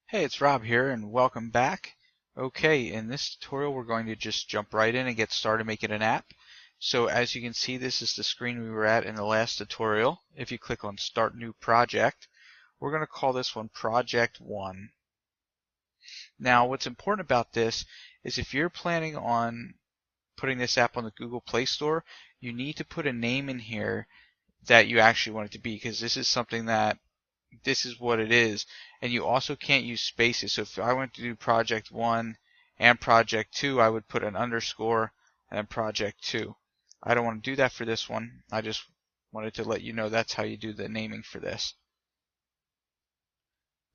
Hey, it's Rob here and welcome back. Okay, in this tutorial we're going to just jump right in and get started making an app. So as you can see, this is the screen we were at in the last tutorial. If you click on Start New Project, we're going to call this one Project 1. Now what's important about this is if you're planning on putting this app on the Google Play Store, you need to put a name in here that you actually want it to be, because this is something that this is what it is, and you also can't use spaces. So if I went to do Project 1 and Project 2, I would put an underscore and then Project 2. I don't want to do that for this one. I just wanted to let you know that's how you do the naming for this.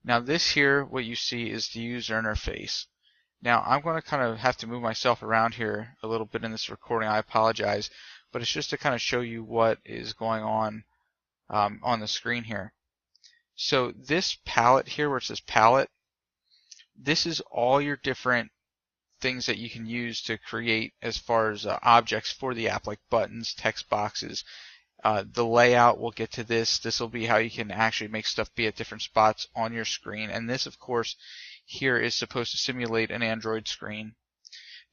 Now this here, what you see is the user interface. Now I'm going to kind of have to move myself around here a little bit in this recording. I apologize, but it's just to kind of show you what is going on the screen here. So this palette here, where it says palette, this is all your different things that you can use to create as far as objects for the app, like buttons, text boxes. The layout, we'll get to this. This will be how you can actually make stuff be at different spots on your screen. And this, of course, here is supposed to simulate an Android screen.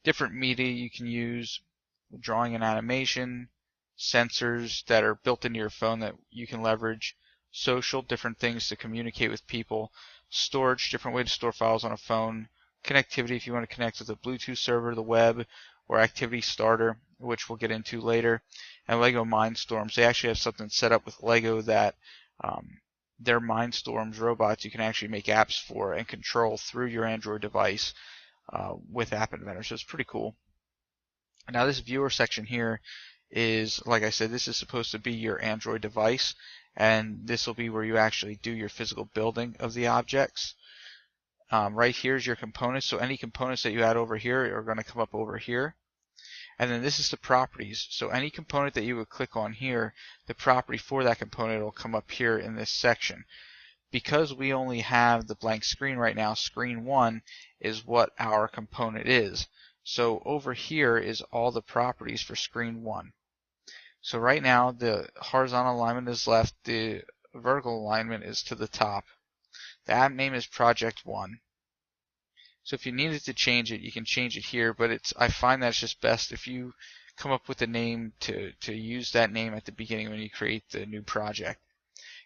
Different media you can use, drawing and animation, sensors that are built into your phone that you can leverage, social, different things to communicate with people, storage, different way to store files on a phone, connectivity if you want to connect with a Bluetooth server, the web, or activity starter, which we'll get into later, and Lego Mindstorms. They actually have something set up with Lego that their Mindstorms robots you can actually make apps for and control through your Android device with App Inventor, so it's pretty cool. Now this viewer section here is, like I said, this is supposed to be your Android device, and this will be where you actually do your physical building of the objects. Right here is your components, so any components that you add over here are going to come up over here. And then this is the properties, so any component that you would click on here, the property for that component will come up here in this section. Because we only have the blank screen right now, screen 1 is what our component is. So over here is all the properties for screen 1. So right now the horizontal alignment is left, the vertical alignment is to the top. The app name is Project 1. So if you needed to change it, you can change it here, but I find that it's just best if you come up with a name to use that name at the beginning when you create the new project.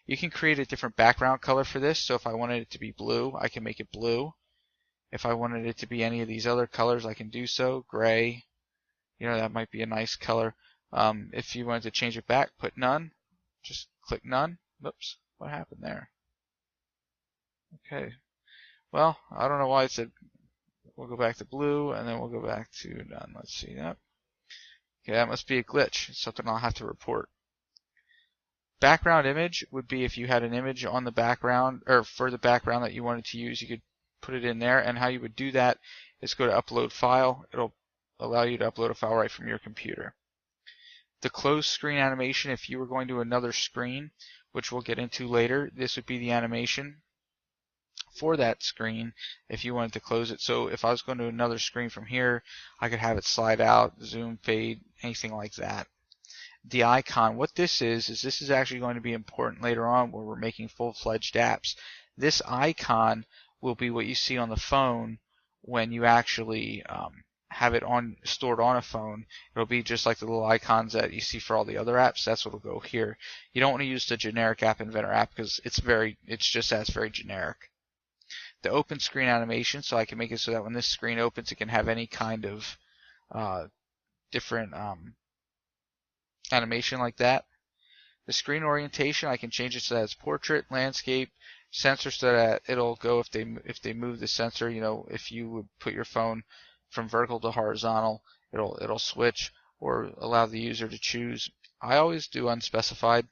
You can create a different background color for this, so if I wanted it to be blue, I can make it blue. If I wanted it to be any of these other colors, I can do so. Gray, that might be a nice color. If you wanted to change it back, put none. Just click none. Oops, what happened there? Okay. Well, I don't know why it said we'll go back to blue and then we'll go back to none. Let's see that. Okay, that must be a glitch. It's something I'll have to report. Background image would be if you had an image on the background, or for the background that you wanted to use, you could put it in there. And how you would do that is go to upload file. It'll allow you to upload a file right from your computer. The close screen animation, if you were going to another screen, which we'll get into later, this would be the animation for that screen if you wanted to close it. So if I was going to another screen from here, I could have it slide out, zoom, fade, anything like that. The icon, what this is this is actually going to be important later on where we're making full-fledged apps. This icon will be what you see on the phone when you actually have it stored on a phone. It'll be just like the little icons that you see for all the other apps. That's what will go here. You don't want to use the generic App Inventor app because it's just that's very generic. The open screen animation, so I can make it so that when this screen opens, it can have any kind of different animation like that. The screen orientation, I can change it so that it's portrait, landscape, sensor, so that it'll go if they move the sensor. If you would put your phone from vertical to horizontal, it'll switch or allow the user to choose. I always do unspecified.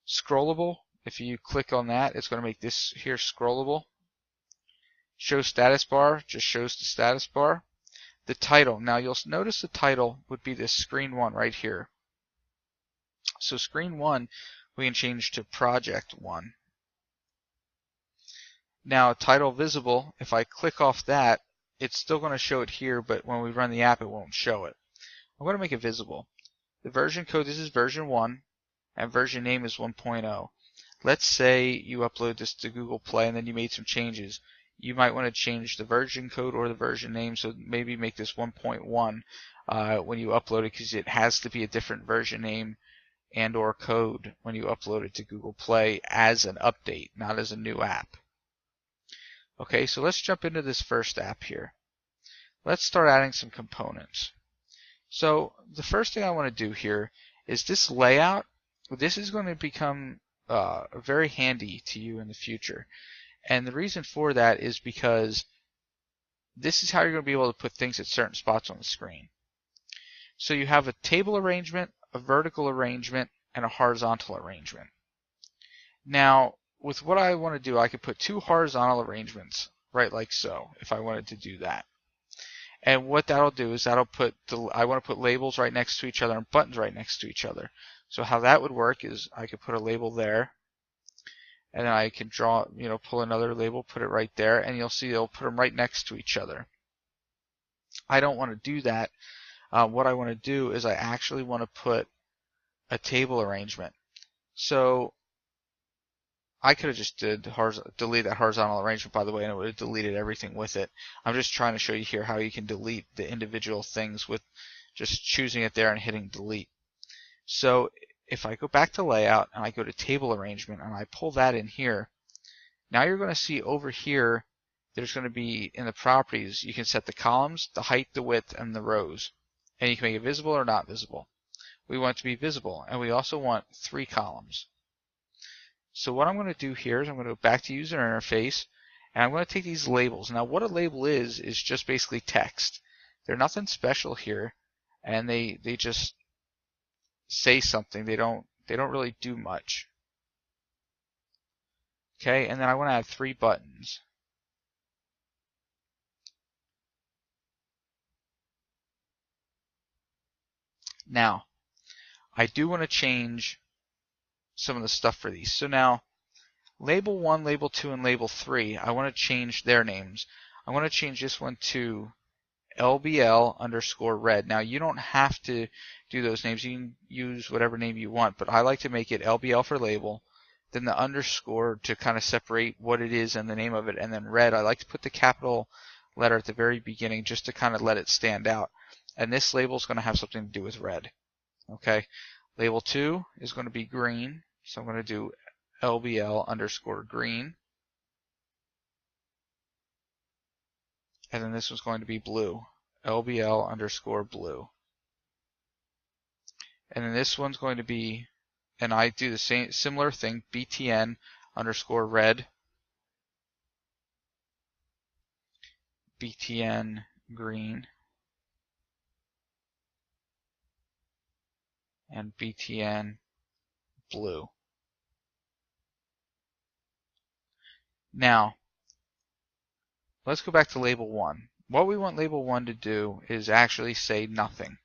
Scrollable, if you click on that, it's going to make this here scrollable. Show status bar just shows the status bar. The title, now you'll notice the title would be this screen 1 right here. So screen 1 we can change to Project 1. Now title visible, if I click off that, it's still going to show it here, but when we run the app it won't show it. I'm going to make it visible. The version code, this is version 1, and version name is 1.0. let's say you upload this to Google Play and then you made some changes. You might want to change the version code or the version name, so maybe make this 1.1 when you upload it, because it has to be a different version name and or code when you upload it to Google Play as an update, not as a new app. Okay, so let's jump into this first app here. Let's start adding some components. So the first thing I want to do here is this layout. This is going to become very handy to you in the future. And the reason for that is because this is how you're going to be able to put things at certain spots on the screen. So you have a table arrangement, a vertical arrangement, and a horizontal arrangement. Now, with what I want to do, I could put two horizontal arrangements, right like so, if I wanted to do that. And what that'll do is that'll put I want to put labels right next to each other and buttons right next to each other. So how that would work is I could put a label there, and then I can draw, pull another label, put it right there, and you'll see they'll put them right next to each other. I don't want to do that. What I want to do is I actually want to put a table arrangement. So I could have just delete that horizontal arrangement, by the way, and it would have deleted everything with it. I'm just trying to show you here how you can delete the individual things with just choosing it there and hitting delete. So if I go back to layout and I go to table arrangement and I pull that in here, now you're going to see over here there's going to be in the properties, you can set the columns, the height, the width, and the rows. And you can make it visible or not visible. We want it to be visible, and we also want 3 columns. So what I'm going to do here is I'm going to go back to user interface, and I'm going to take these labels. Now what a label is just basically text. They're nothing special here, and they just say something. They don't really do much. Okay, and then I want to add 3 buttons. Now, I do want to change some of the stuff for these. So now, label 1, label 2, and label 3, I want to change their names. I want to change this one to LBL_red. Now, you don't have to do those names. You can use whatever name you want, but I like to make it LBL for label, then the underscore to kind of separate what it is and the name of it, and then red. I like to put the capital letter at the very beginning just to kind of let it stand out. And this label is going to have something to do with red. Okay, label 2 is going to be green, so I'm going to do LBL_green. And then this one's going to be blue, LBL_blue. And then this one's going to be, and I do the similar thing, BTN_red, BTN green, and BTN blue. Now, let's go back to label 1. What we want label 1 to do is actually say nothing.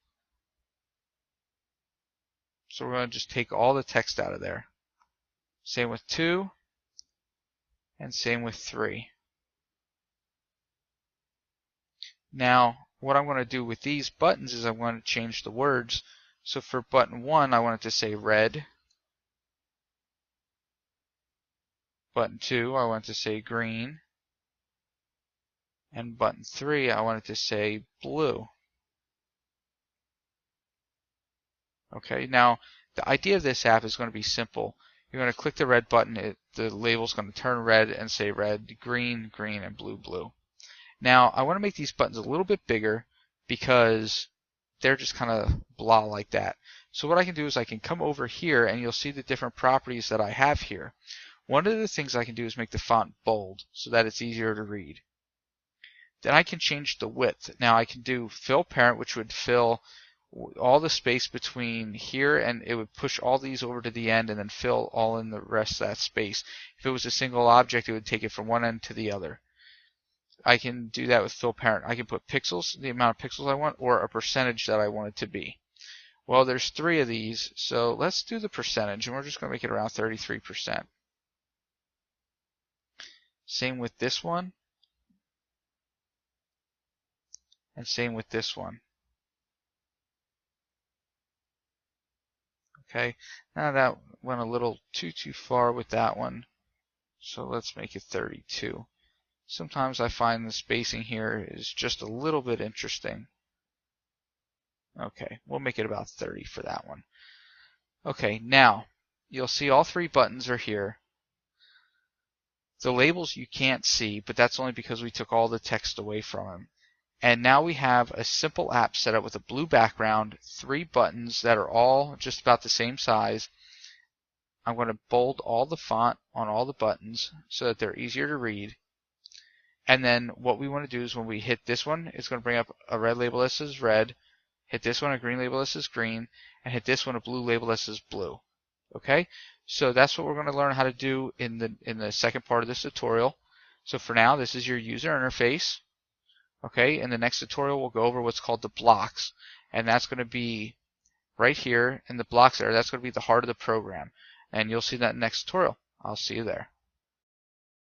So we're going to just take all the text out of there. Same with 2, and same with 3. Now, what I'm going to do with these buttons is I'm going to change the words. So for button 1, I want it to say red. Button 2, I want it to say green. And button 3, I want it to say blue. Okay, now the idea of this app is going to be simple. You're going to click the red button, the label is going to turn red and say red, green, green, and blue, blue. Now, I want to make these buttons a little bit bigger because they're just kind of blah like that. So what I can do is I can come over here and you'll see the different properties that I have here. One of the things I can do is make the font bold so that it's easier to read. Then I can change the width. Now I can do fill parent, which would fill all the space between here, and it would push all these over to the end and then fill all in the rest of that space. If it was a single object, it would take it from one end to the other. I can do that with fill parent. I can put pixels, the amount of pixels I want, or a percentage that I want it to be. Well, there's 3 of these, so let's do the percentage, and we're just going to make it around 33%. Same with this one, and same with this one. Okay, now that went a little too far with that one, so let's make it 32. Sometimes I find the spacing here is just a little bit interesting. Okay, we'll make it about 30 for that one. Okay, now you'll see all three buttons are here. The labels you can't see, but that's only because we took all the text away from them. And now we have a simple app set up with a blue background, three buttons that are all just about the same size. I'm going to bold all the font on all the buttons so that they're easier to read. And then what we want to do is when we hit this one, it's going to bring up a red label that says red, hit this one a green label that says green, and hit this one a blue label that says blue. Okay, so that's what we're going to learn how to do in the second part of this tutorial. So for now, this is your user interface. Okay, in the next tutorial, we'll go over what's called the blocks, and that's going to be right here in the blocks area. That's going to be the heart of the program, and you'll see that in the next tutorial. I'll see you there.